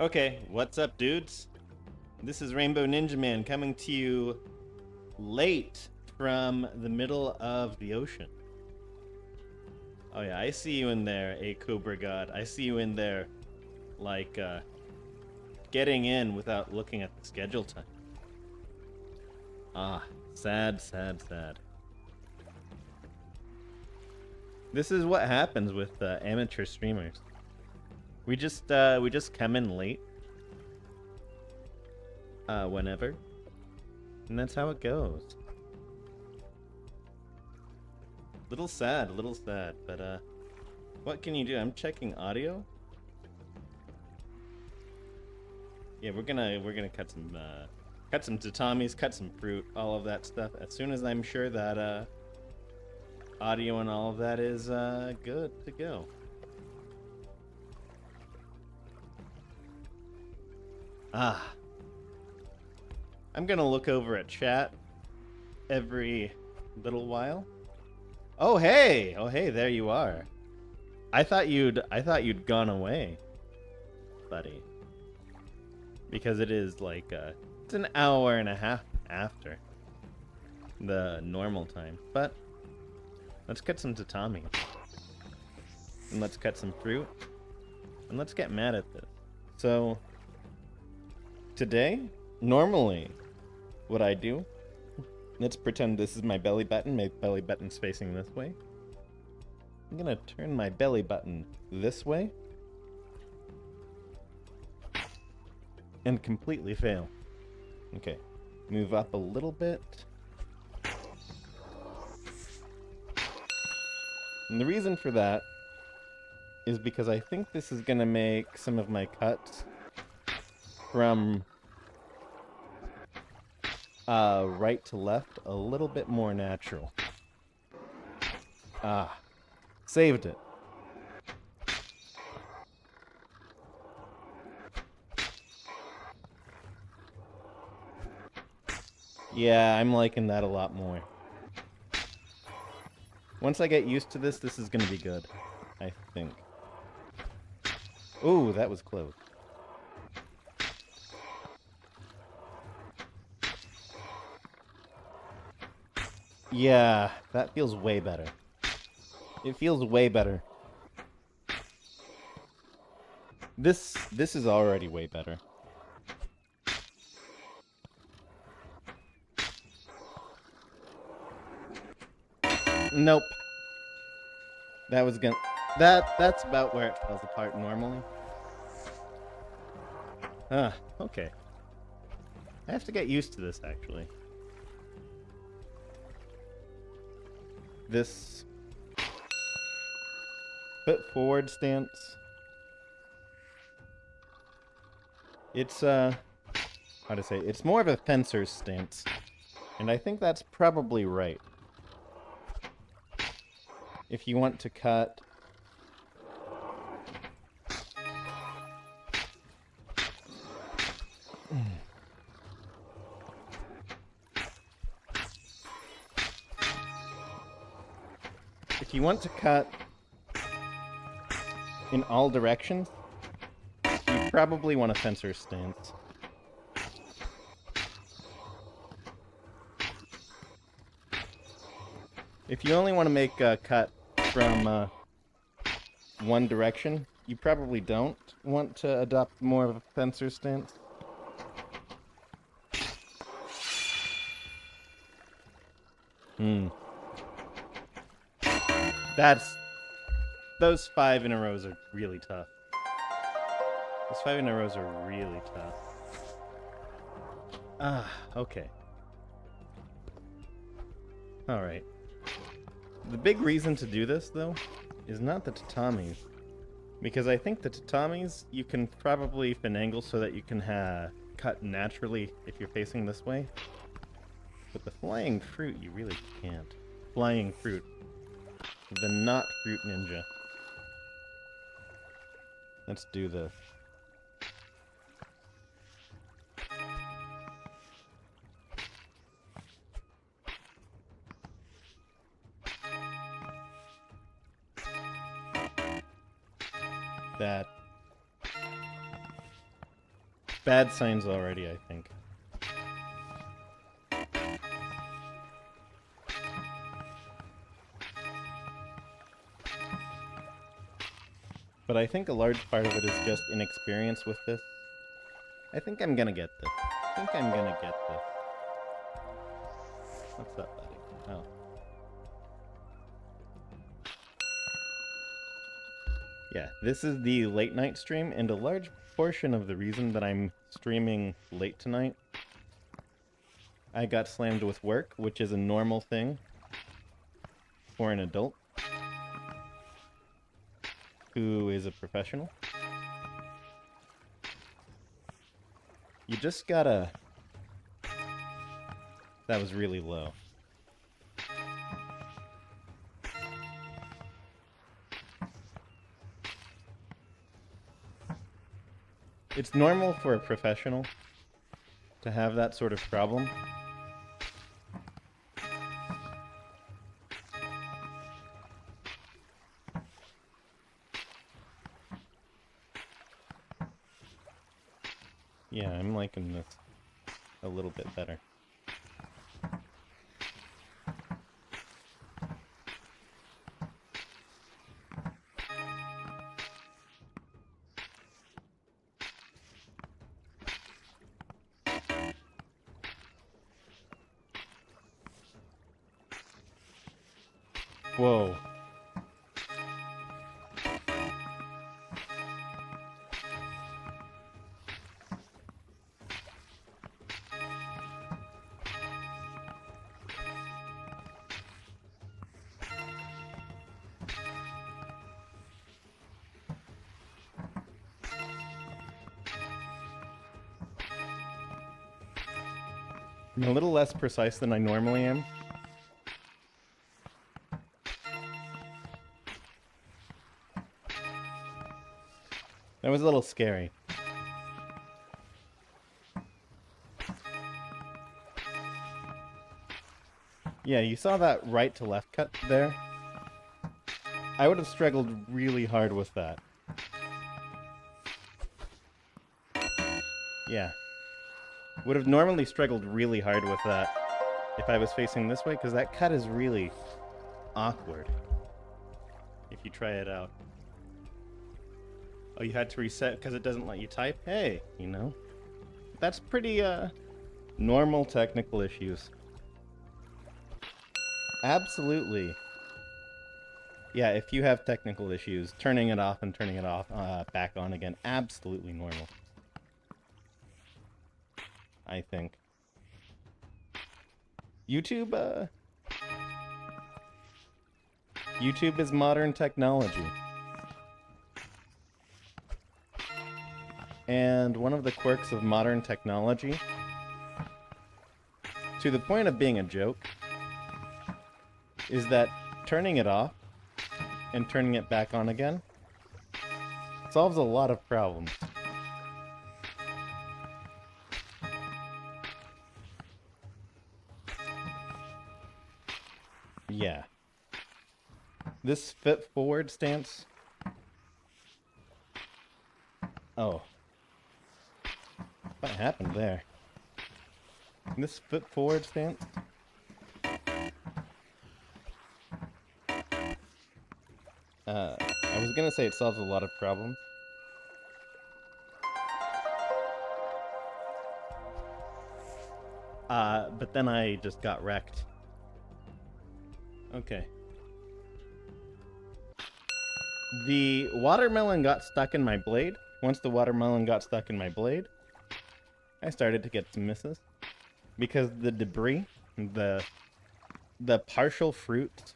Okay, what's up, dudes? This is Rainbow Ninjaman coming to you late from the middle of the ocean. Oh yeah, I see you in there, a Cobra God. I see you in there, like, getting in without looking at the schedule time. Ah, sad, sad, sad. This is what happens with amateur streamers. We just come in late. Whenever. And that's how it goes. Little sad, but what can you do? I'm checking audio. Yeah, we're gonna cut some tatamis, cut some fruit, all of that stuff. As soon as I'm sure that audio and all of that is good to go. Ah. I'm gonna look over at chat every little while. Oh hey! Oh hey, there you are. I thought you'd gone away, buddy. Because it is like it's an hour and a half after the normal time. But let's cut some tatami. And let's cut some fruit. And let's get mad at this. So today, normally what I do, let's pretend this is my belly button. My belly button's facing this way. I'm gonna turn my belly button this way and completely fail. Okay, move up a little bit. And the reason for that is because I think this is gonna make some of my cuts from right to left a little bit more natural. Ah, saved it. Yeah, I'm liking that a lot more. Once I get used to this, this is gonna be good, I think. Ooh, that was close. Yeah, that feels way better. It feels way better. This is already way better. Nope. That was gonna... That's about where it falls apart normally. Ah, okay. I have to get used to this, actually. This foot forward stance. It's how to say, it's more of a fencer's stance. And I think that's probably right. If you want to cut if you want to cut in all directions, you probably want a fencer's stance. If you only want to make a cut from one direction, you probably don't want to adopt more of a fencer's stance. Those 5 in a row are really tough. Those 5 in a row are really tough. Ah, okay. Alright. The big reason to do this, though, is not the tatamis. Because I think the tatamis, you can probably finagle so that you can cut naturally if you're facing this way. But the flying fruit, you really can't. Flying fruit. The not fruit ninja. Let's do this. That bad signs already, I think. But I think a large part of it is just inexperience with this. I think I'm gonna get this. I think I'm gonna get this. What's up, buddy? Oh. Yeah, this is the late night stream, and a large portion of the reason that I'm streaming late tonight, I got slammed with work, which is a normal thing for an adult who is a professional. You just gotta... That was really low. It's normal for a professional to have that sort of problem. Yeah, I'm liking this a little bit better. Whoa. I'm a little less precise than I normally am. That was a little scary. Yeah, you saw that right to left cut there? I would have struggled really hard with that. Yeah. Would have normally struggled really hard with that if I was facing this way, because that cut is really awkward if you try it out. Oh, you had to reset because it doesn't let you type? Hey, you know, that's pretty normal technical issues. Absolutely. Yeah, if you have technical issues, turning it off and turning it off back on again, absolutely normal. I think. YouTube is modern technology. And one of the quirks of modern technology, to the point of being a joke, is that turning it off and turning it back on again solves a lot of problems. Yeah. This foot forward stance. Oh. What happened there? This foot forward stance. I was gonna say it solves a lot of problems. But then I just got wrecked. Okay. The watermelon got stuck in my blade. Once the watermelon got stuck in my blade, I started to get some misses. Because the debris, the partial fruit,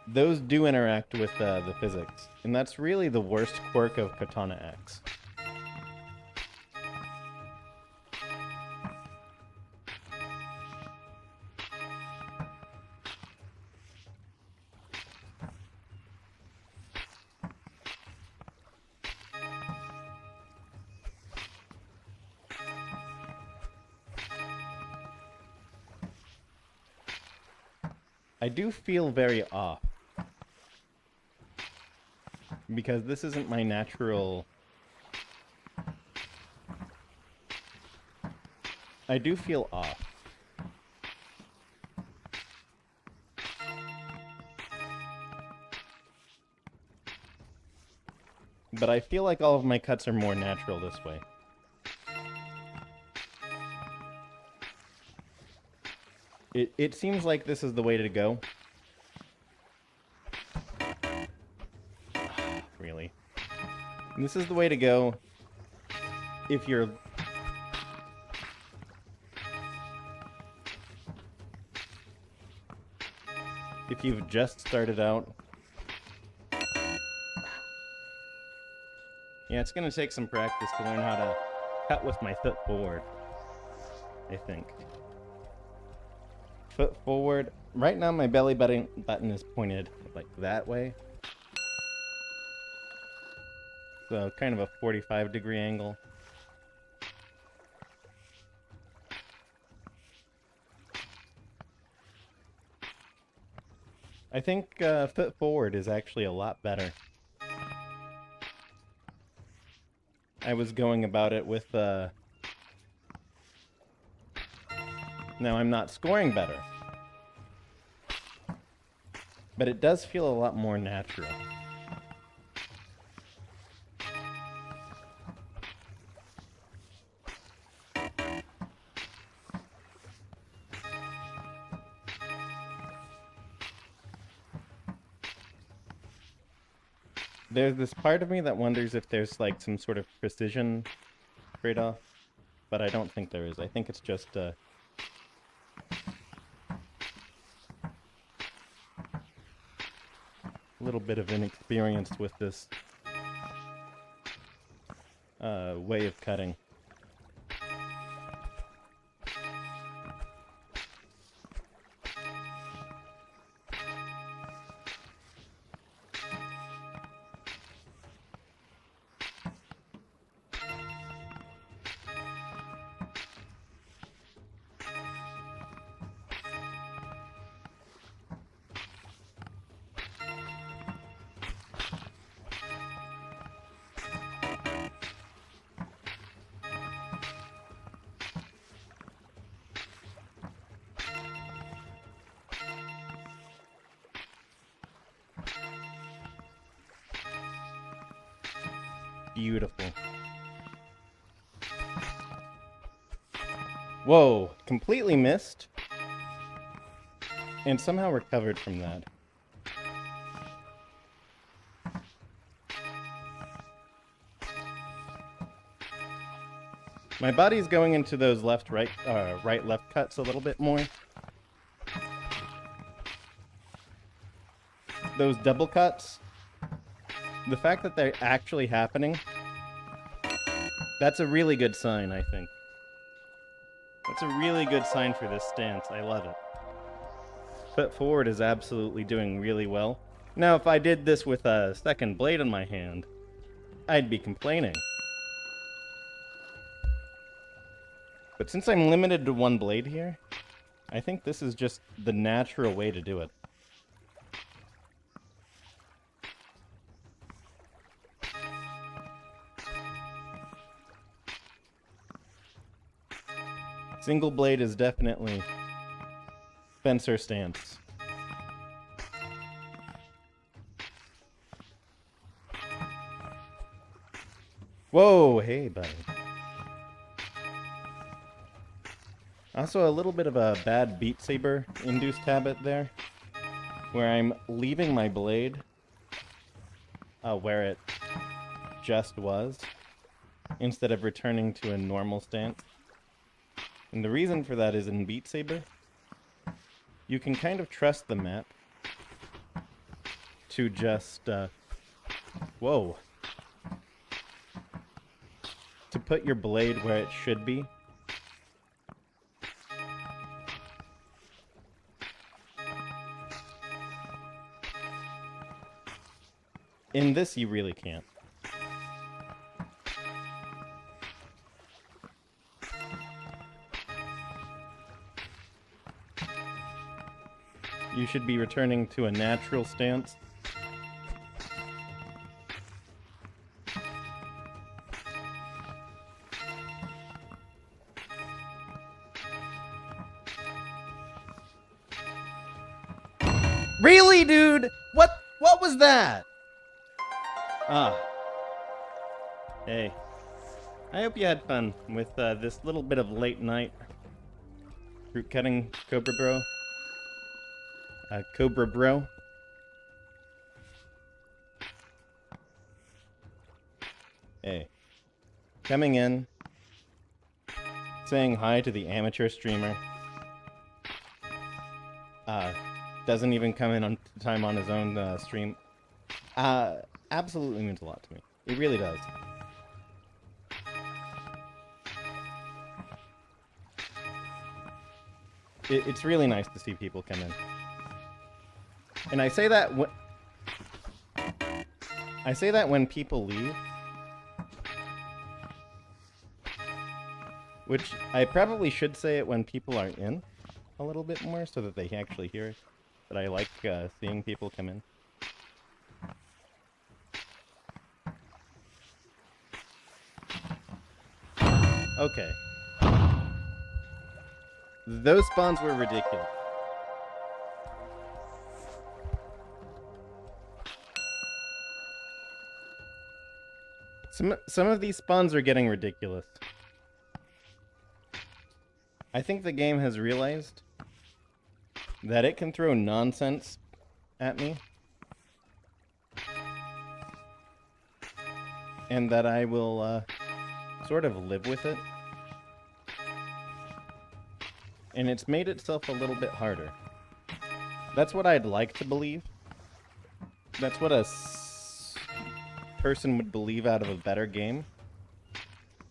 those do interact with the physics. And that's really the worst quirk of Katana X. I do feel very off. because this isn't my natural... I do feel off. But I feel like all of my cuts are more natural this way. It seems like this is the way to go. Really? This is the way to go if you're... if you've just started out. Yeah, it's going to take some practice to learn how to cut with my foot forward, I think. Foot forward. Right now my belly button is pointed like that way. So kind of a 45-degree angle. I think foot forward is actually a lot better. I was going about it with now I'm not scoring better, but it does feel a lot more natural. There's this part of me that wonders if there's like some sort of precision trade-off, but I don't think there is. I think it's just a little bit of inexperience with this way of cutting. Beautiful. Whoa, completely missed. And somehow recovered from that. My body's going into those left-right, right-left cuts a little bit more. Those double cuts, the fact that they're actually happening, that's a really good sign, I think. That's a really good sign for this stance. I love it. Foot forward is absolutely doing really well. Now, if I did this with a second blade in my hand, I'd be complaining. But since I'm limited to one blade here, I think this is just the natural way to do it. Single blade is definitely fencer stance. Whoa, hey buddy. Also a little bit of a bad Beat Saber induced habit there, where I'm leaving my blade where it just was, instead of returning to a normal stance. And the reason for that is in Beat Saber, you can kind of trust the map to just, whoa, to put your blade where it should be. In this, you really can't. You should be returning to a natural stance. Really, dude? What was that? Ah. Hey. I hope you had fun with this little bit of late night fruit cutting, Cobra Bro. Cobra Bro. Hey. Coming in. Saying hi to the amateur streamer. Doesn't even come in on time on his own stream. Absolutely means a lot to me. It really does. It's really nice to see people come in. And I say that when people leave. Which I probably should say it when people are in a little bit more so that they actually hear it. But I like seeing people come in. Okay. Those spawns were ridiculous. Some of these spawns are getting ridiculous. I think the game has realized that it can throw nonsense at me. And that I will sort of live with it. And it's made itself a little bit harder. That's what I'd like to believe. That's what a person would believe out of a better game.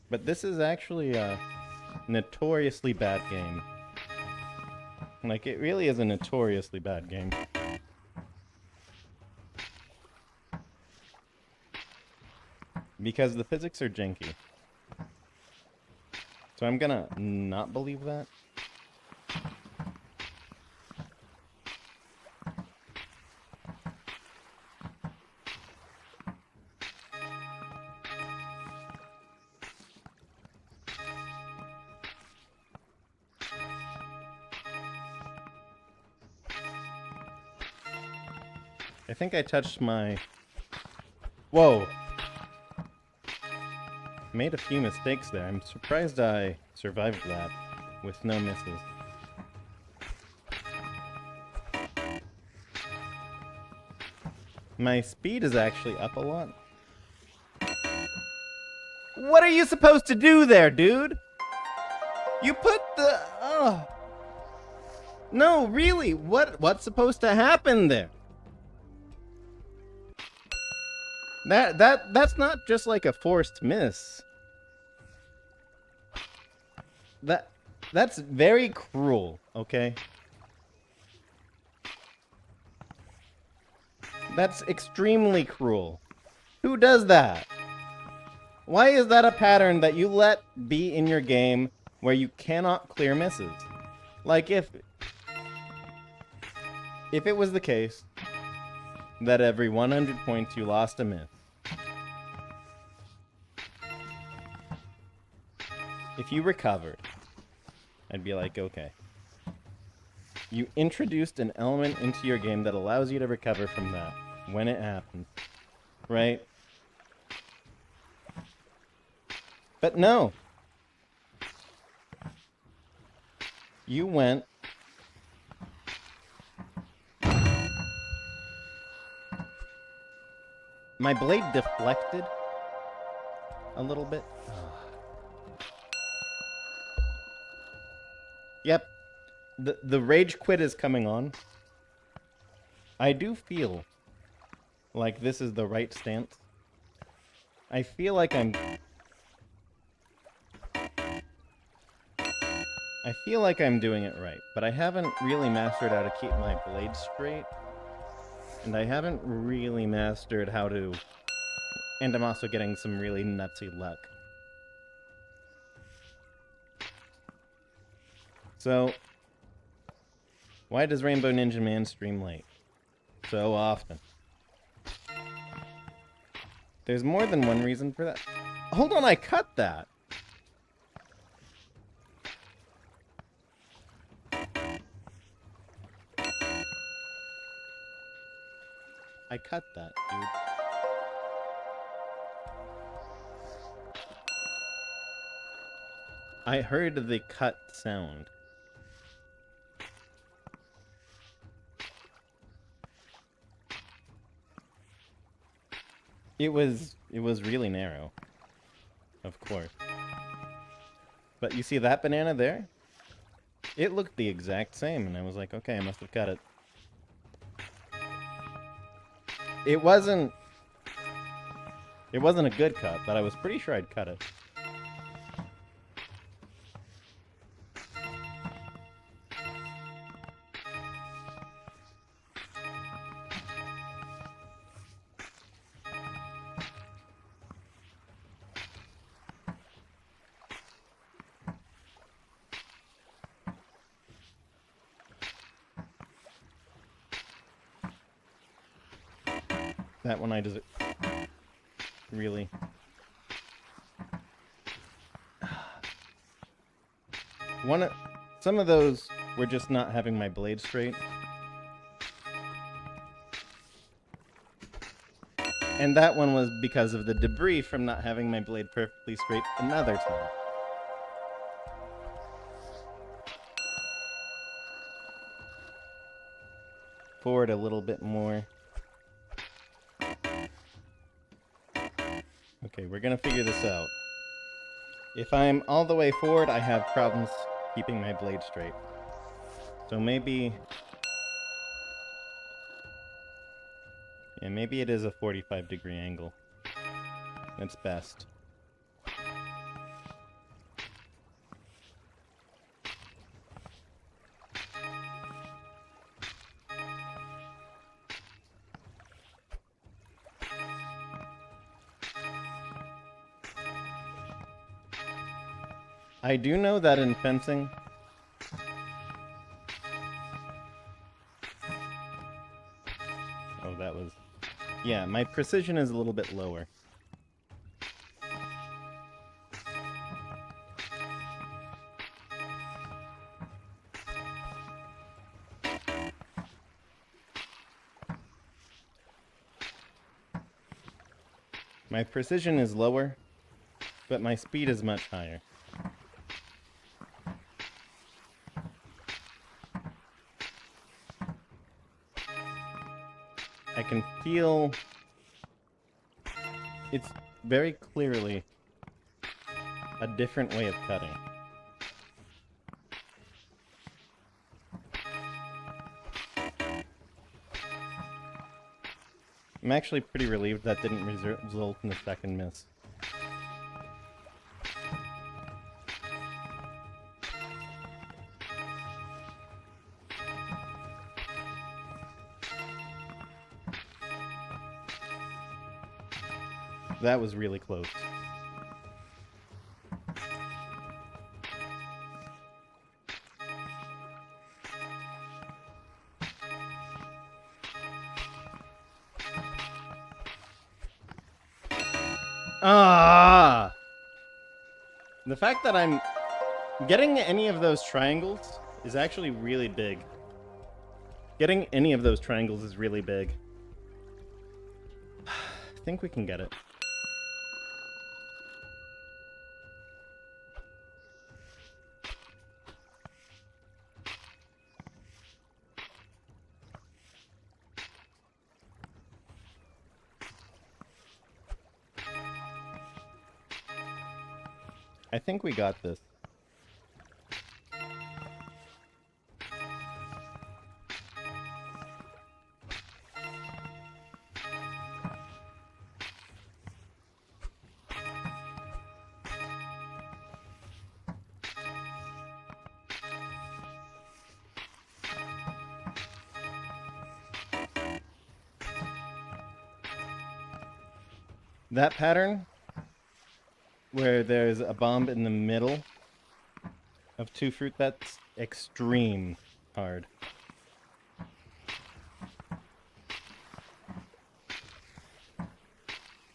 But this is actually a notoriously bad game. Like, it really is a notoriously bad game. Because the physics are janky. So I'm gonna not believe that. I think I touched my... Whoa! Made a few mistakes there. I'm surprised I survived that with no misses. My speed is actually up a lot. What are you supposed to do there, dude? You put the... No, really, what's supposed to happen there? That's not just like a forced miss. That's very cruel, okay? That's extremely cruel. Who does that? Why is that a pattern that you let be in your game where you cannot clear misses? Like, if it was the case that every 100 points you lost a miss, if you recovered, I'd be like, okay. You introduced an element into your game that allows you to recover from that when it happens, right? But no. You went... My blade deflected a little bit. Yep. The rage quit is coming on. I do feel like this is the right stance. I feel like I'm doing it right, but I haven't really mastered how to keep my blade straight. And I haven't really mastered how to... And I'm also getting some really nutsy luck. So, why does Rainbow Ninjaman stream late so often? There's more than one reason for that. Hold on, I cut that. I cut that, dude. I heard the cut sound. It was really narrow. Of course. But you see that banana there? It looked the exact same, and I was like, okay, I must have cut it. It wasn't a good cut, but I was pretty sure I'd cut it. That one I just really... Some of those were just not having my blade straight. And that one was because of the debris from not having my blade perfectly straight another time. Forward a little bit more. Okay, we're gonna figure this out. If I'm all the way forward, I have problems keeping my blade straight. So maybe... yeah, maybe it is a 45-degree angle. That's best. I do know that in fencing... oh, that was... yeah, my precision is a little bit lower. My precision is lower, but my speed is much higher. I can feel it's very clearly a different way of cutting. I'm actually pretty relieved that didn't result in a second miss. That was really close. Ah! The fact that I'm getting any of those triangles is actually really big. Getting any of those triangles is really big. I think we can get it. I think we got this. That pattern, where there's a bomb in the middle of two fruit, that's extreme hard.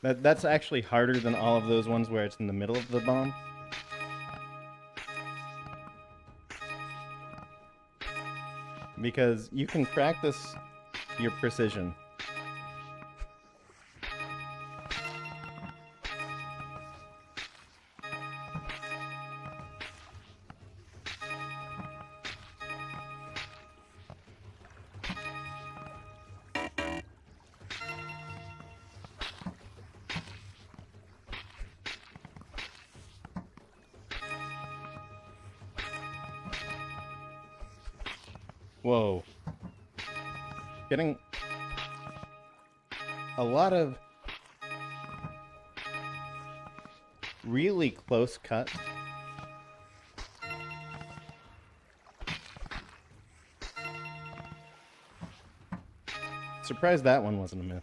That's actually harder than all of those ones where it's in the middle of the bomb. Because you can practice your precision Whoa. Getting a lot of really close cuts. Surprised that one wasn't a myth.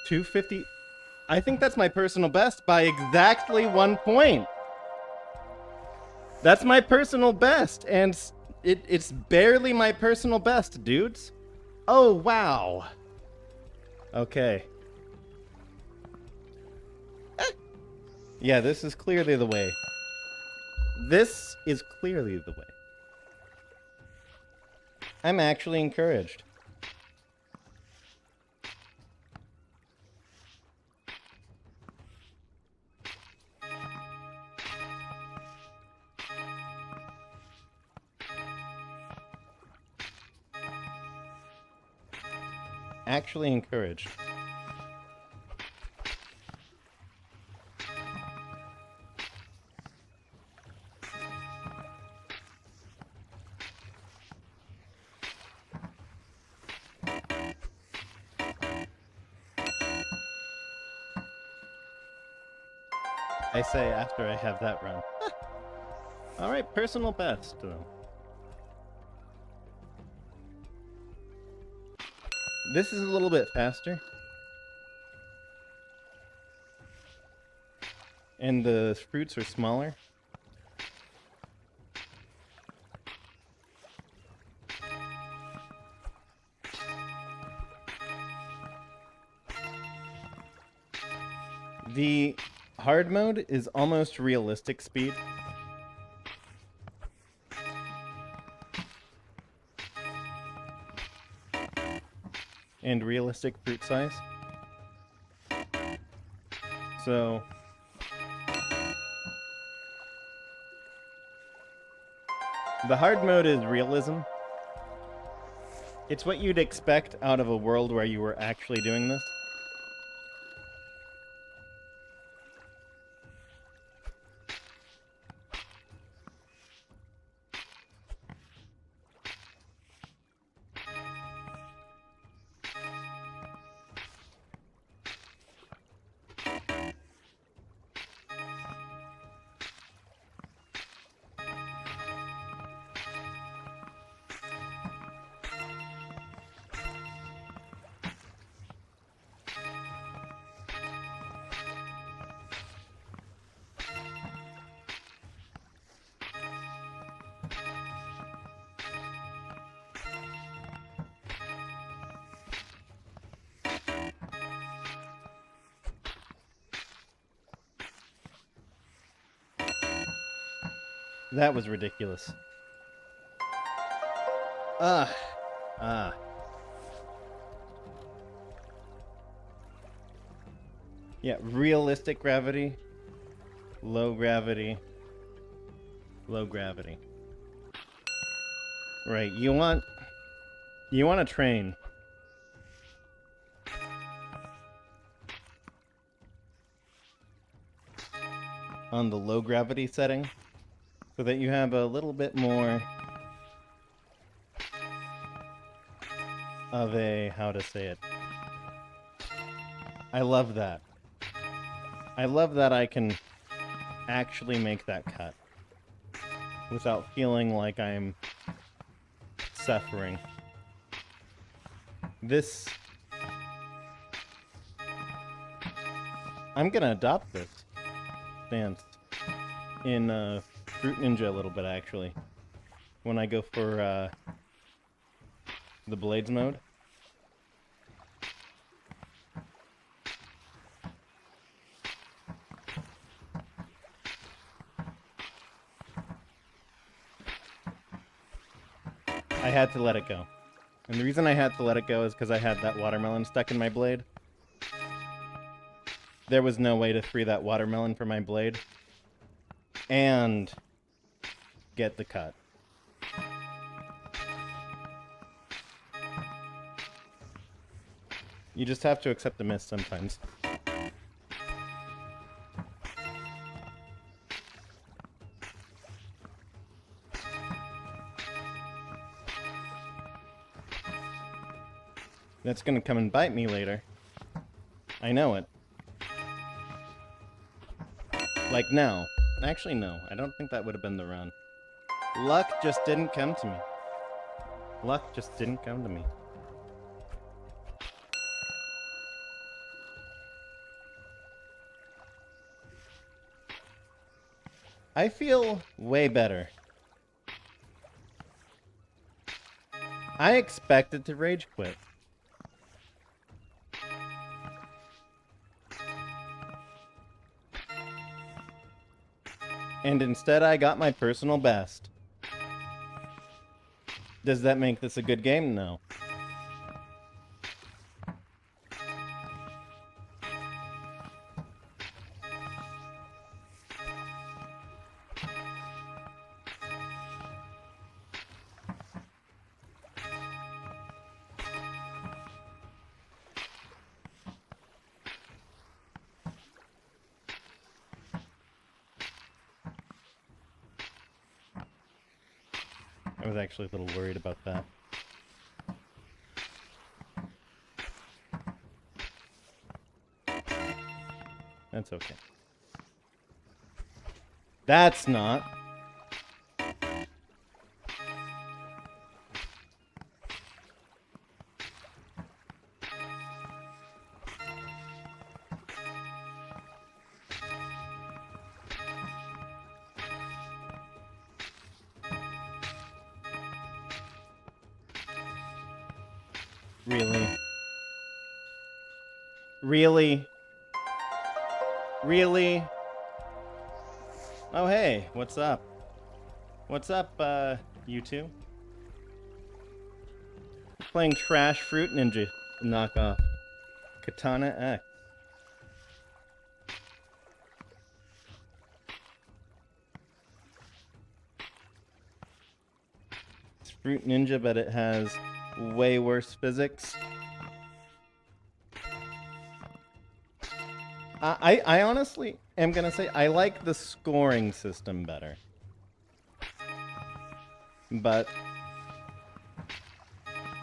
$250. I think that's my personal best by exactly 1 point. That's my personal best, and it's barely my personal best, dudes. Oh, wow. Okay. Yeah, this is clearly the way. This is clearly the way. I'm actually encouraged. Actually encouraged. I say after I have that run. All right, personal best, though. This is a little bit faster. And the fruits are smaller. The hard mode is almost realistic speed. And realistic fruit size. So the hard mode is realism. It's what you'd expect out of a world where you were actually doing this. That was ridiculous. Yeah, realistic gravity, low gravity, low gravity. Right, you want to train. On the low gravity setting, so that you have a little bit more of a, how to say it. I love that. I love that I can actually make that cut without feeling like I'm suffering. This... I'm gonna adopt this stance in Fruit Ninja a little bit, actually. When I go for the Blades mode. I had to let it go. And the reason I had to let it go is because I had that watermelon stuck in my blade. There was no way to free that watermelon from my blade and get the cut. You just have to accept the miss sometimes. That's gonna come and bite me later. I know it. Like now. Actually, no. I don't think that would have been the run. Luck just didn't come to me. Luck just didn't come to me. I feel way better. I expected to rage quit. And instead I got my personal best. Does that make this a good game? No. I was actually a little worried about that. That's okay. That's not. Really? Really? Really? Oh, hey, what's up? What's up, you two? Playing Trash Fruit Ninja knockoff. Katana X. It's Fruit Ninja, but it has way worse physics. I honestly am gonna say I like the scoring system better. But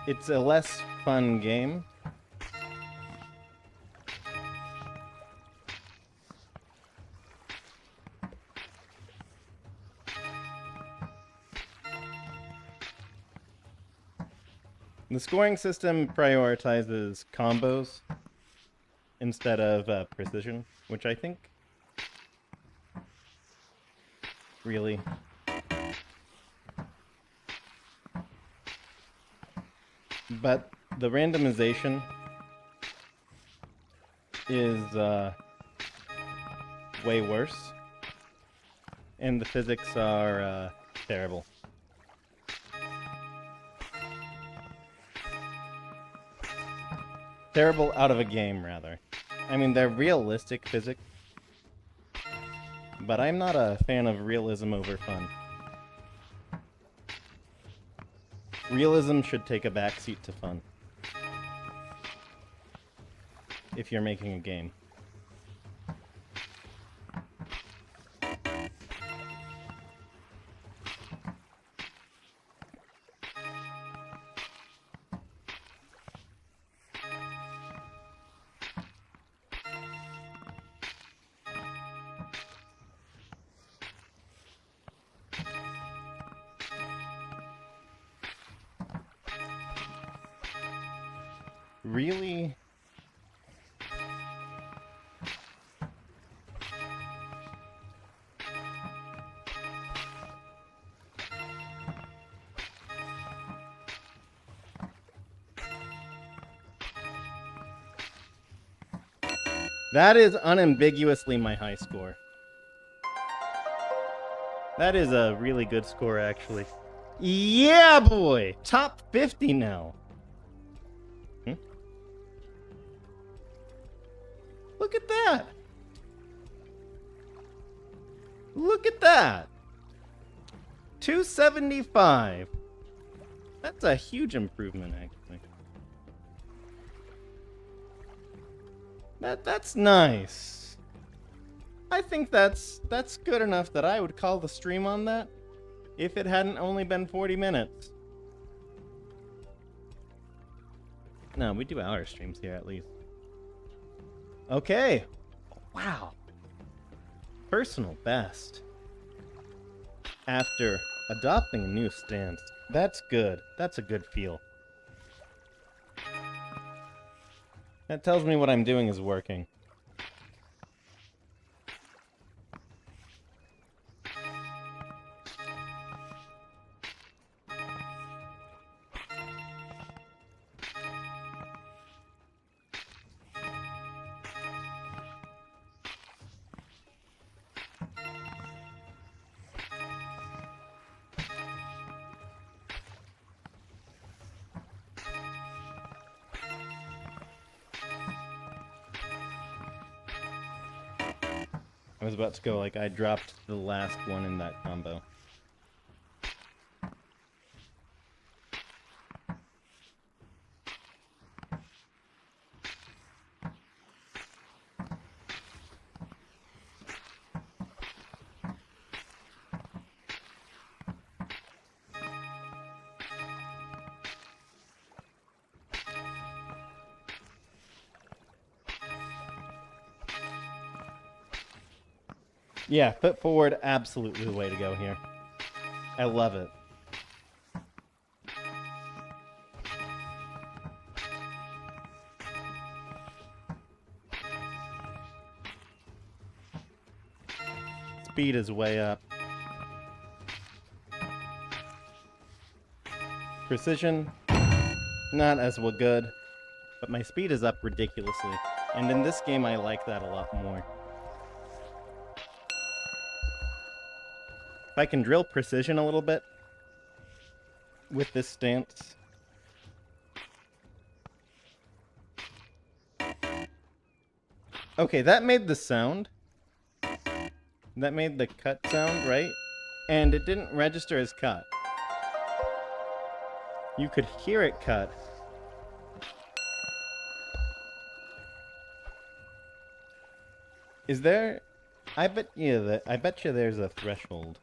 it's a less fun game. The scoring system prioritizes combos instead of precision, which I think really but the randomization is way worse, and the physics are terrible. Terrible out of a game, rather. I mean, they're realistic physics, but I'm not a fan of realism over fun. Realism should take a backseat to fun if you're making a game. Really? That is unambiguously my high score. That is a really good score, actually. Yeah, boy! Top 50 now. Look at that! Look at that! 275. That's a huge improvement, actually. That's nice. I think that's good enough that I would call the stream on that if it hadn't only been 40 minutes. No, we do hour streams here at least. Okay. Wow. Personal best. After adopting a new stance. That's good. That's a good feel. That tells me what I'm doing is working. I was about to go like I dropped the last one in that combo. Yeah, foot forward, absolutely the way to go here. I love it. Speed is way up. Precision, not as well good, but my speed is up ridiculously. And in this game, I like that a lot more. If I can drill precision a little bit with this stance. Okay, that made the sound. That made the cut sound, right? And it didn't register as cut. You could hear it cut. Is there... I bet you there's a threshold.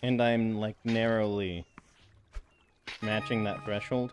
And I'm, like, narrowly matching that threshold.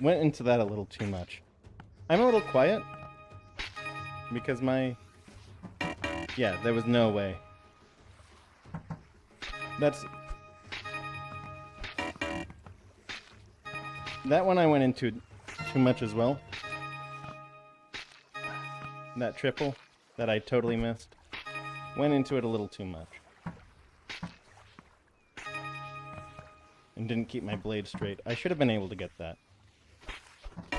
Went into that a little too much. I'm a little quiet. Because yeah, there was no way. That one I went into too much as well. That triple that I totally missed. Went into it a little too much. And didn't keep my blade straight. I should have been able to get that. No.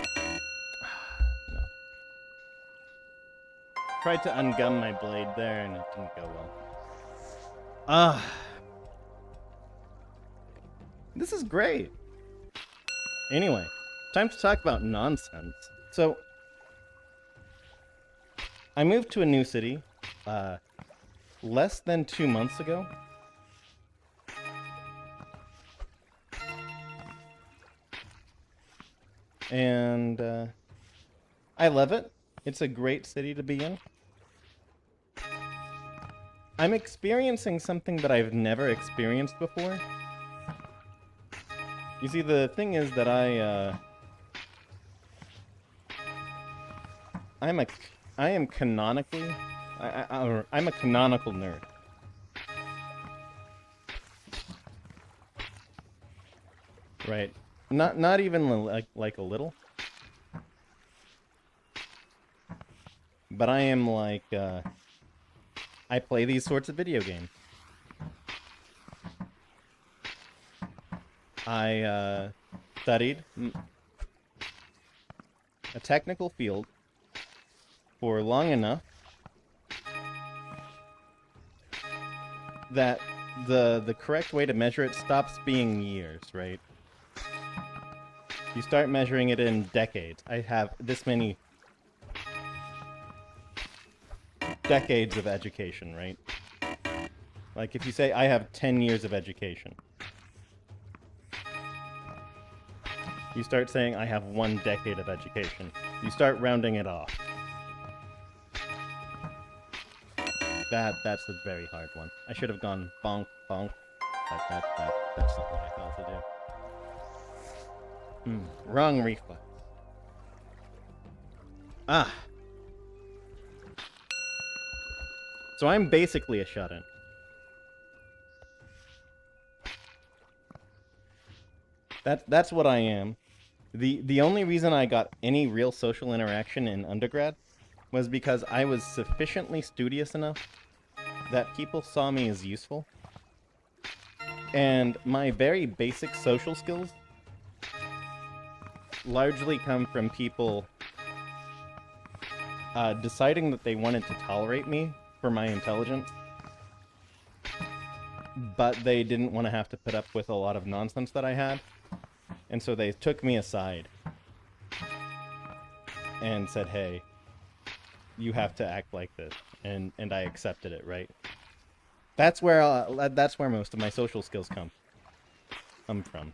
Tried to ungum my blade there and it didn't go well. Ah. This is great. Anyway, time to talk about nonsense. So, I moved to a new city less than 2 months ago. And I love it. It's a great city to be in. I'm experiencing something that I've never experienced before. You see, the thing is that I am canonically, I'm a canonical nerd. Right. Not even like a little. But I am like, I play these sorts of video games. I studied a technical field for long enough that the correct way to measure it stops being years, right? You start measuring it in decades. I have this many decades of education, right? Like if you say I have 10 years of education, you start saying I have 1 decade of education. You start rounding it off. That's a very hard one. I should have gone bonk, bonk. That's not what I thought to do. Wrong reflex. Ah. So I'm basically a shut-in. That's what I am. The only reason I got any real social interaction in undergrad was because I was sufficiently studious enough that people saw me as useful. And my very basic social skills largely come from people deciding that they wanted to tolerate me for my intelligence, but they didn't want to have to put up with a lot of nonsense that I had. And so they took me aside and said, hey, you have to act like this. And I accepted it, right? That's where most of my social skills come from.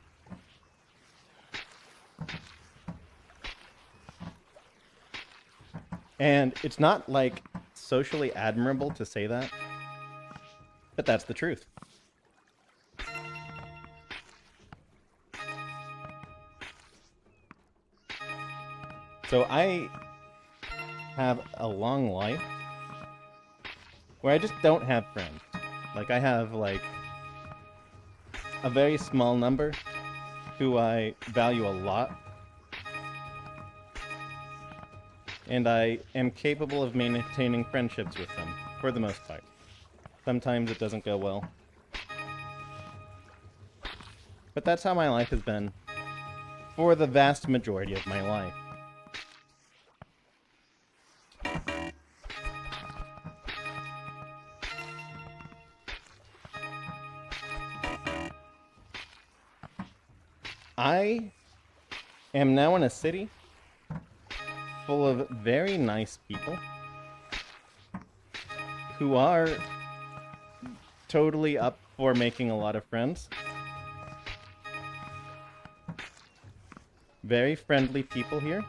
And it's not like socially admirable to say that, but that's the truth. So I have a long life where I just don't have friends. Like I have like a very small number who I value a lot. And I am capable of maintaining friendships with them, for the most part. Sometimes it doesn't go well. But that's how my life has been for the vast majority of my life. I am now in a city full of very nice people who are totally up for making a lot of friends. Very friendly people here.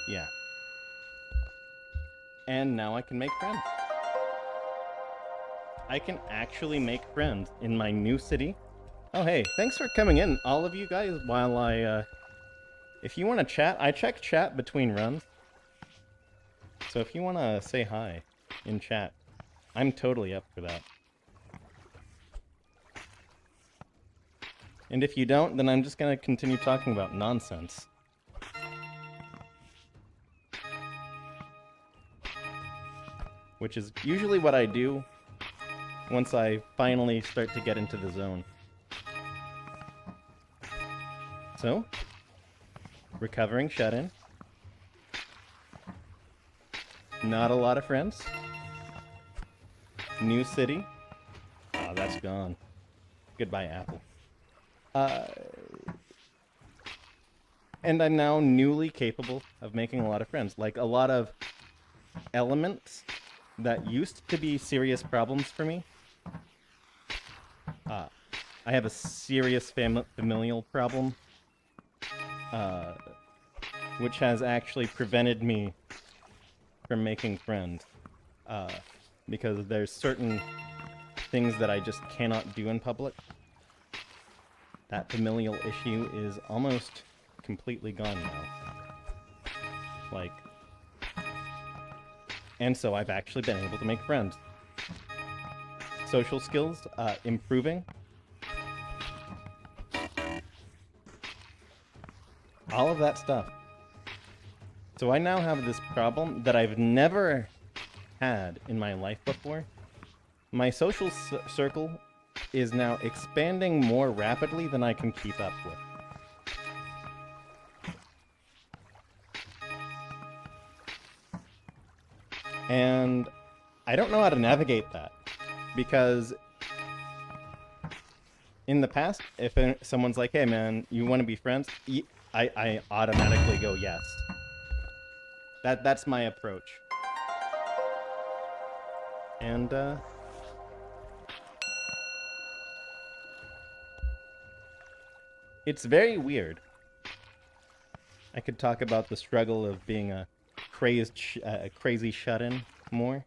Yeah. And now I can make friends. I can actually make friends in my new city. Oh, hey, thanks for coming in, all of you guys, while I, if you want to chat, I check chat between runs. So if you want to say hi in chat, I'm totally up for that. And if you don't, then I'm just going to continue talking about nonsense. Which is usually what I do once I finally start to get into the zone. So, recovering shut-in. Not a lot of friends. New city. Oh, that's gone. Goodbye, Apple. And I'm now newly capable of making a lot of friends. Like, a lot of elements that used to be serious problems for me. I have a serious familial problem, which has actually prevented me from making friends. Because there's certain things that I just cannot do in public. That familial issue is almost completely gone now. Like, and so I've actually been able to make friends. Social skills, improving. All of that stuff. So I now have this problem that I've never had in my life before. My social circle is now expanding more rapidly than I can keep up with. And I don't know how to navigate that, because in the past, if someone's like, hey man, you want to be friends? I automatically go yes. That's my approach. And it's very weird. I could talk about the struggle of being a crazy shut-in more.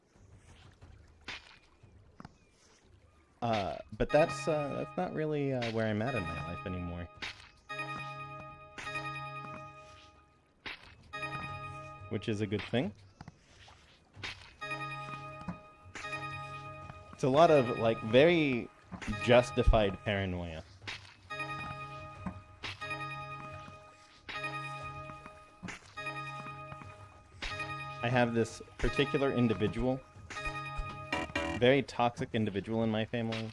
But that's not really where I'm at in my life anymore. Which is a good thing. It's a lot of, like, very justified paranoia. I have this particular individual, very toxic individual in my family,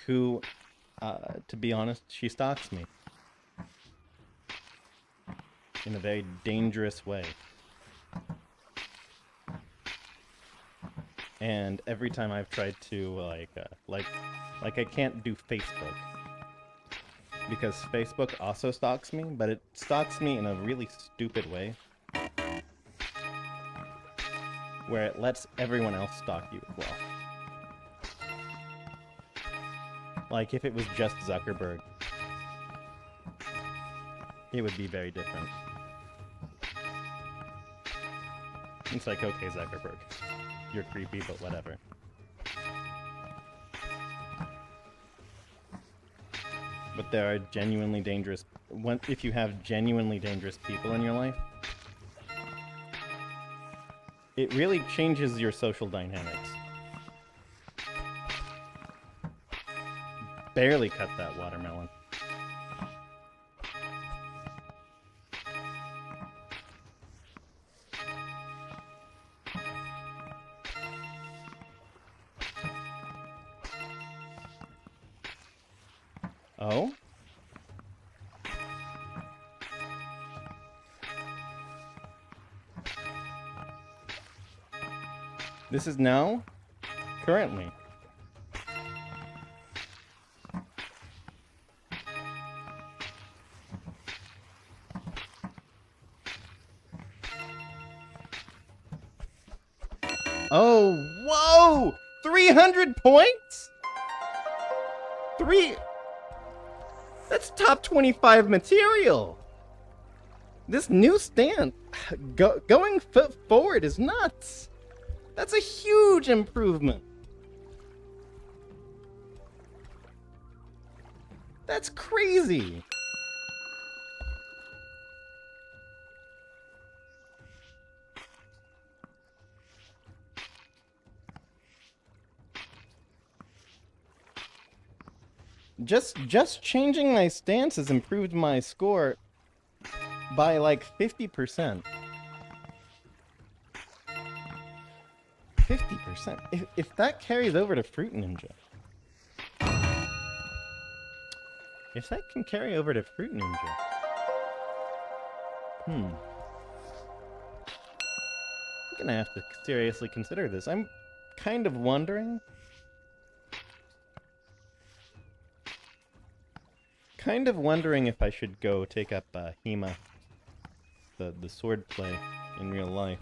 who, to be honest, she stalks me in a very dangerous way. And every time I've tried to, like I can't do Facebook, because Facebook also stalks me, but it stalks me in a really stupid way, where it lets everyone else stalk you as well. Like, if it was just Zuckerberg, it would be very different. It's like, okay, Zuckerberg, you're creepy, but whatever. But there are genuinely dangerous... If you have genuinely dangerous people in your life, it really changes your social dynamics. Barely cut that watermelon. Oh? This is now? Currently. Oh, whoa! 300 points? That's top 25 material. This new stance, going forward is nuts. That's a huge improvement. That's crazy. Just changing my stance has improved my score by like 50%. 50%. If that carries over to Fruit Ninja. If that can carry over to Fruit Ninja. gonna have to seriously consider this. I'm kind of wondering. If I should go take up Hema, the sword play, in real life.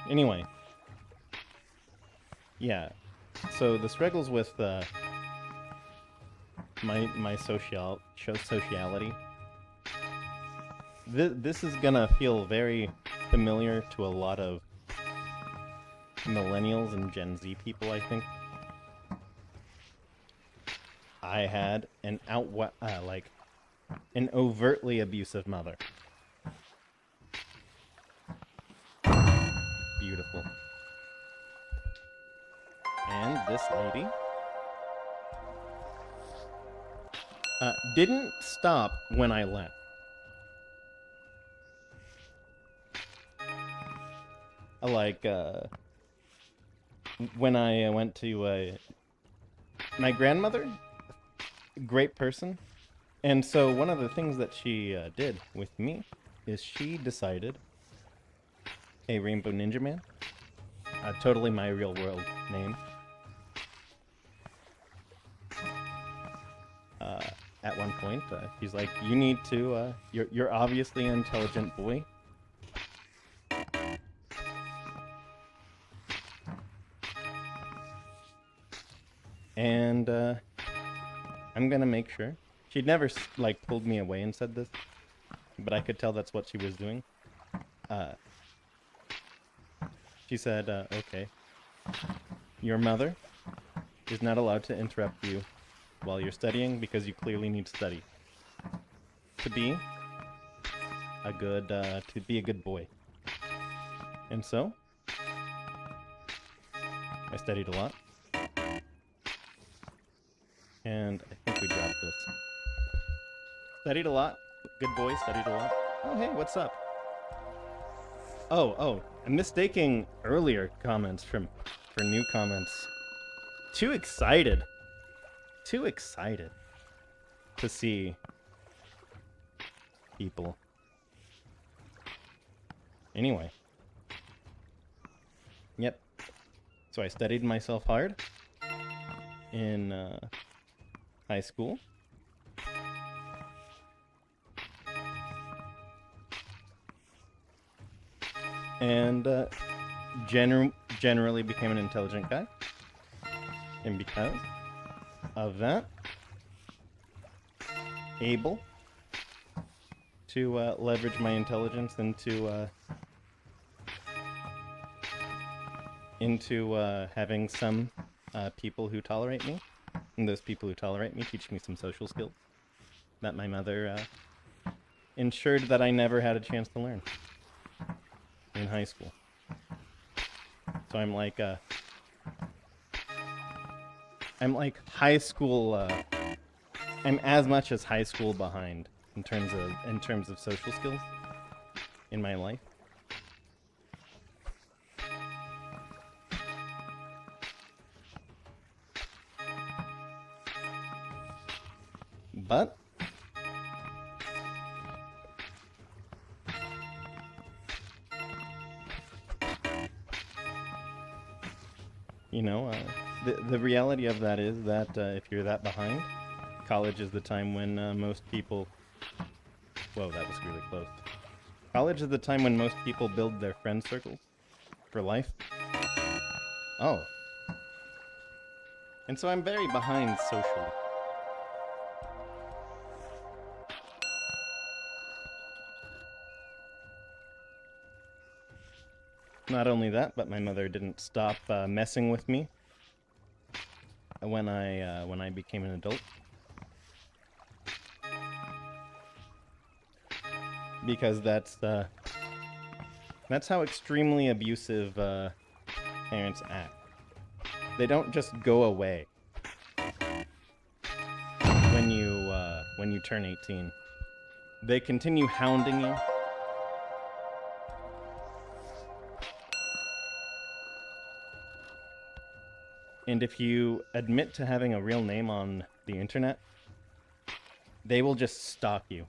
Anyway. Yeah. So the struggles with my sociality. This is gonna feel very familiar to a lot of millennials and Gen Z people, I think. I had an an overtly abusive mother. Beautiful. And this lady didn't stop when I left. When I went to my grandmother, great person. And so one of the things that she did with me is she decided a Rainbow Ninjaman, totally my real world name. At one point, she's like, "You need to. You're obviously an intelligent boy. And I'm gonna make sure." She'd never pulled me away and said this, but I could tell that's what she was doing. She said, "Okay, your mother is not allowed to interrupt you while you're studying because you clearly need to study to be a good boy." And so I studied a lot, and I think we dropped this. Studied a lot, good boy. Studied a lot. Oh hey, what's up? Oh, I'm mistaking earlier comments for new comments. Too excited to see people. Anyway. Yep. So I studied myself hard in high school. And generally became an intelligent guy. And because of that, able to leverage my intelligence into having some people who tolerate me. And those people who tolerate me teach me some social skills that my mother ensured that I never had a chance to learn in high school. So I'm like high school. I'm as much as high school behind in terms of social skills in my life. But you know, the reality of that is that if you're that behind, college is the time when most people... Whoa, that was really close. College is the time when most people build their friend circles for life. Oh. And so I'm very behind socially. Not only that, but my mother didn't stop messing with me when I became an adult. Because that's how extremely abusive parents act. They don't just go away when you turn 18. They continue hounding you. And if you admit to having a real name on the internet, they will just stalk you.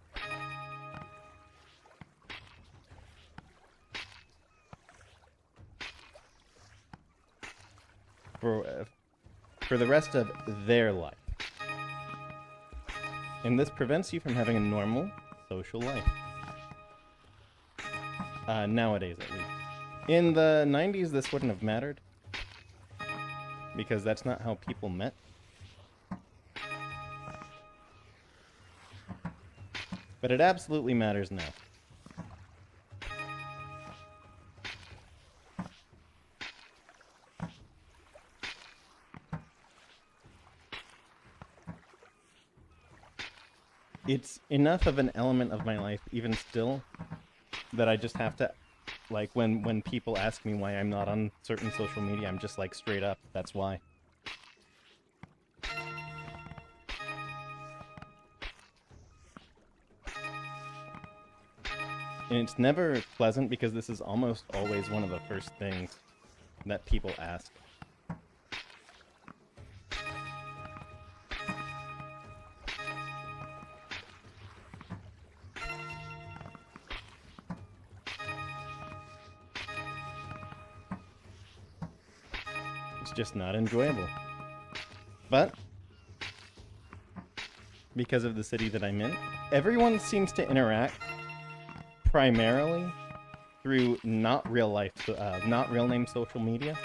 For the rest of their life. And this prevents you from having a normal social life. Nowadays, at least. In the 90s, this wouldn't have mattered. Because that's not how people met. But it absolutely matters now. It's enough of an element of my life, even still, that I just have to, like, when people ask me why I'm not on certain social media, I'm just like, straight up, that's why. And it's never pleasant because this is almost always one of the first things that people ask. It's just not enjoyable. But because of the city that I'm in, everyone seems to interact primarily through not real name social media.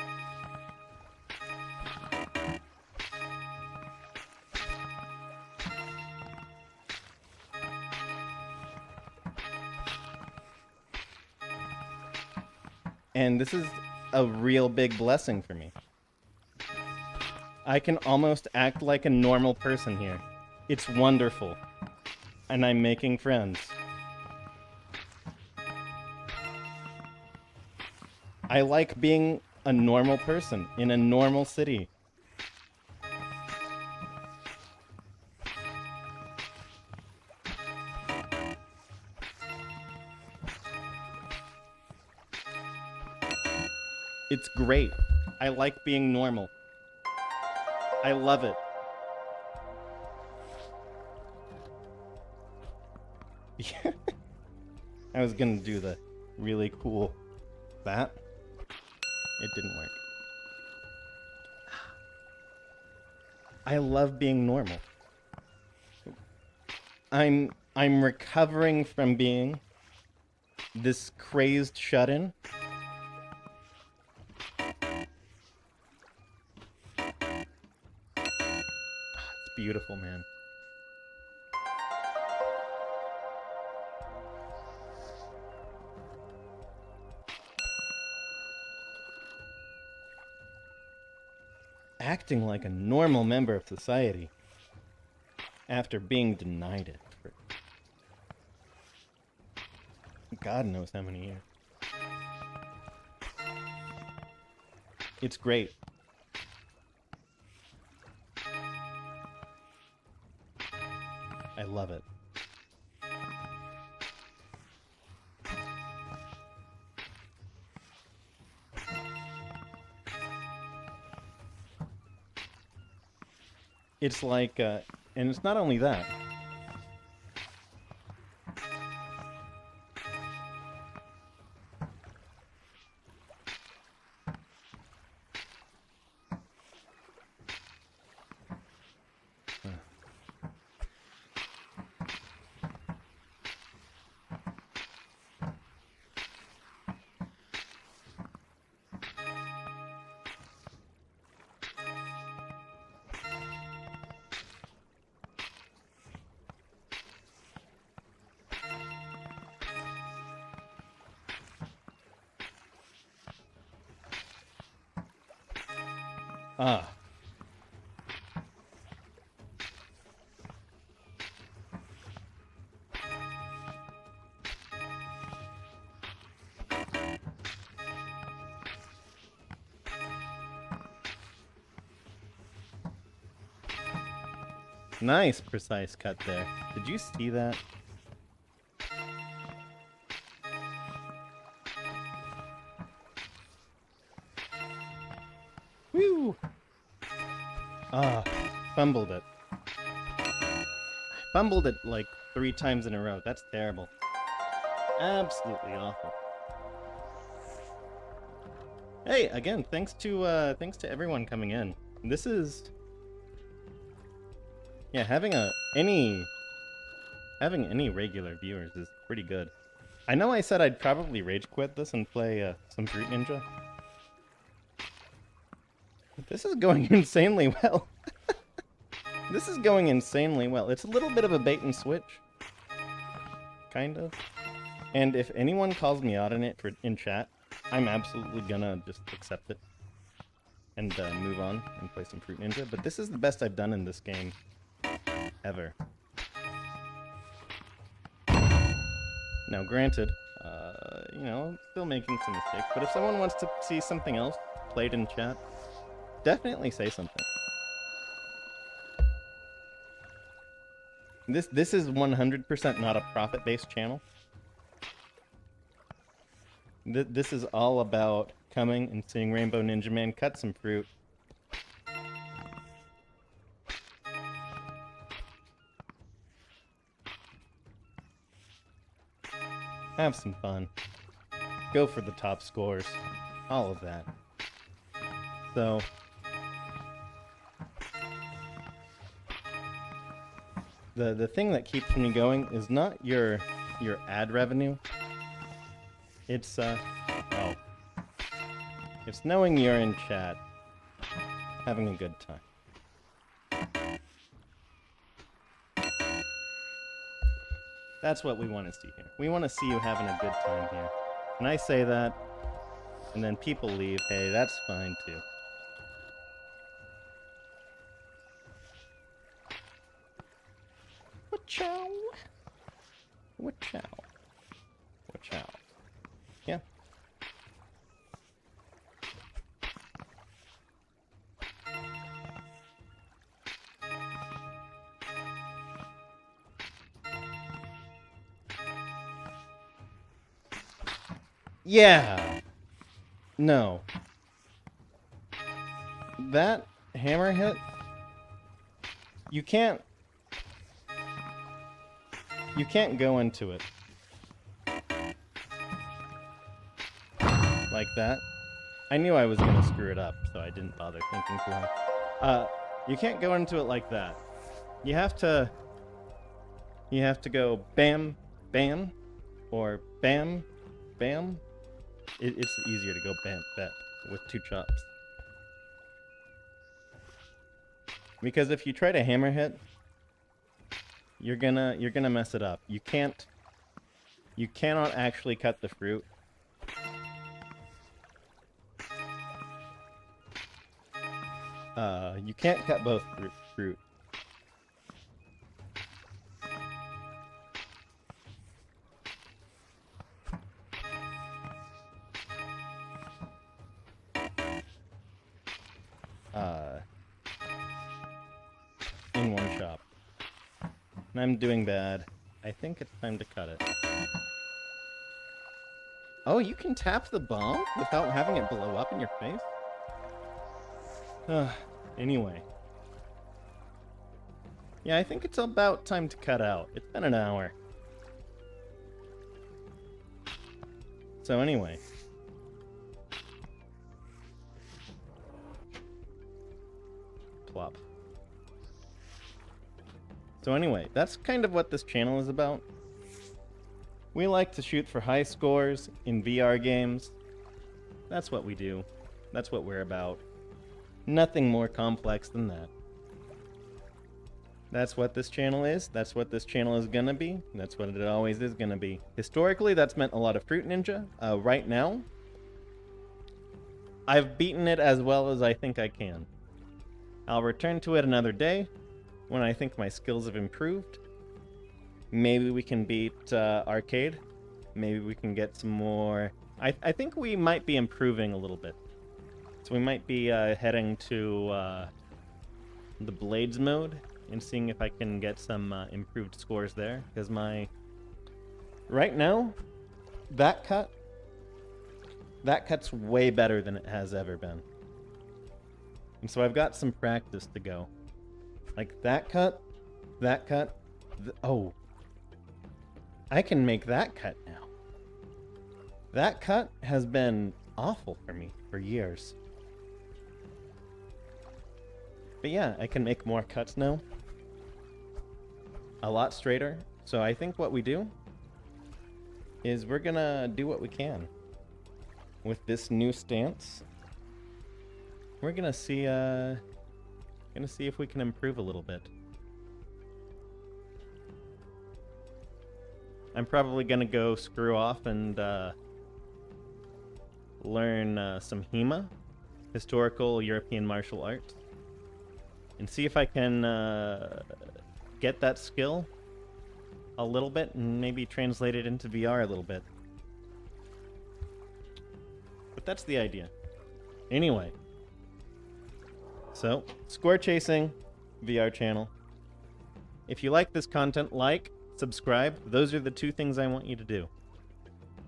And this is a real big blessing for me. I can almost act like a normal person here. It's wonderful. And I'm making friends. I like being a normal person in a normal city. It's great. I like being normal. I love it. I was gonna do the really cool that. It didn't work. I love being normal. I'm recovering from being this crazed shut-in. It's beautiful, man. Acting like a normal member of society after being denied it for God knows how many years. It's great. I love it. It's like, and it's not only that. Ah. Nice precise cut there. Did you see that? Woo! Ah, fumbled it. fumbled it like 3 times in a row. That's terrible. Absolutely awful. Hey, again, thanks to everyone coming in. This is, yeah, having any regular viewers is pretty good. I know I said I'd probably rage quit this and play some Fruit Ninja. This is going insanely well. This is going insanely well. It's a little bit of a bait and switch. Kind of. And if anyone calls me out on it in chat, I'm absolutely gonna just accept it. And move on and play some Fruit Ninja. But this is the best I've done in this game. Ever. Now granted, you know, still making some mistakes. But if someone wants to see something else played in chat, definitely say something. This is 100% not a profit-based channel. This is all about coming and seeing Rainbow Ninjaman cut some fruit. Have some fun. Go for the top scores. All of that. So the thing that keeps me going is not your ad revenue. It's it's knowing you're in chat, having a good time. That's what we want to see here. We want to see you having a good time here. And I say that, and then people leave. Hey, that's fine too. Watch-ow. Watch-ow. Watch-ow. Yeah. Yeah. No. That hammer hit, you can't go into it like that. I knew I was gonna screw it up, so I didn't bother thinking too hard. You can't go into it like that. You have to go bam, bam, or bam, bam. It's easier to go bam, bam with 2 chops. Because if you try to hammer hit, you're gonna mess it up. You cannot actually cut the fruit. You can't cut both fruit. In one chop. And I'm doing bad. I think it's time to cut it. Oh, you can tap the bomb without having it blow up in your face? Anyway. Yeah, I think it's about time to cut out. It's been an hour. So anyway. Plop. So anyway, that's kind of what this channel is about. We like to shoot for high scores in VR games. That's what we do. That's what we're about. Nothing more complex than that. That's what this channel is. That's what this channel is gonna be. That's what it always is gonna be. Historically, that's meant a lot of Fruit Ninja. Right now, I've beaten it as well as I think I can. I'll return to it another day when I think my skills have improved. Maybe we can beat Arcade. Maybe we can get some more. I think we might be improving a little bit. So we might be heading to the Blades mode and seeing if I can get some improved scores there. Because right now, that cut's way better than it has ever been. And so I've got some practice to go. Like that cut, Oh. I can make that cut now. That cut has been awful for me for years. But yeah, I can make more cuts now. A lot straighter. So I think what we do is we're gonna do what we can with this new stance. We're gonna see if we can improve a little bit. I'm probably gonna go screw off and learn some HEMA, historical European martial arts, and see if I can get that skill a little bit and maybe translate it into VR a little bit. But that's the idea. Anyway, so square chasing VR channel. If you like this content, like, subscribe. Those are the two things I want you to do.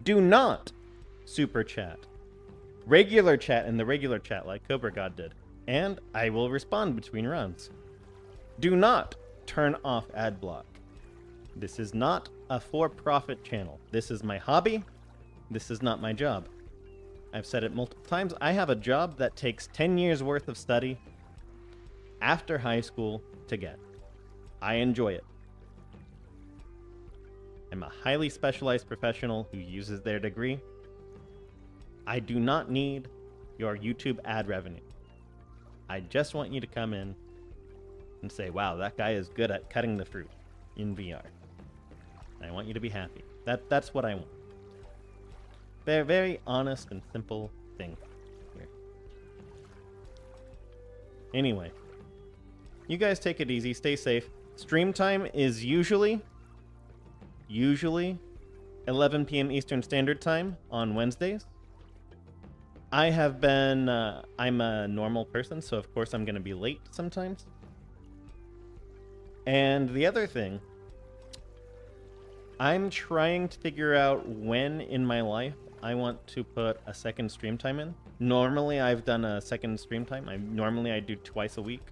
Do not super chat. Regular chat in the regular chat like Cobra God did. And I will respond between runs. Do not turn off ad block. This is not a for-profit channel. This is my hobby. This is not my job. I've said it multiple times. I have a job that takes 10 years worth of study after high school to get. I enjoy it. I'm a highly specialized professional who uses their degree. I do not need your YouTube ad revenue. I just want you to come in and say, wow, that guy is good at cutting the fruit in VR. I want you to be happy. That's what I want. They're very honest and simple thing here. Anyway, you guys take it easy, stay safe. Stream time is usually 11 p.m. Eastern Standard Time on Wednesdays. I have been, I'm a normal person, so of course I'm going to be late sometimes. And the other thing, I'm trying to figure out when in my life I want to put a second stream time in. Normally I've done a second stream time. Normally I do twice a week.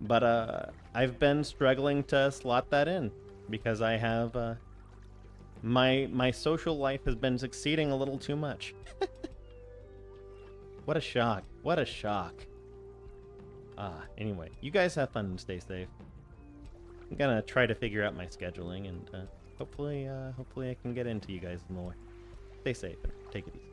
But I've been struggling to slot that in because I have my social life has been succeeding a little too much. What a shock. What a shock. Anyway, you guys have fun and stay safe. I'm gonna try to figure out my scheduling and hopefully I can get into you guys more. Stay safe and take it easy.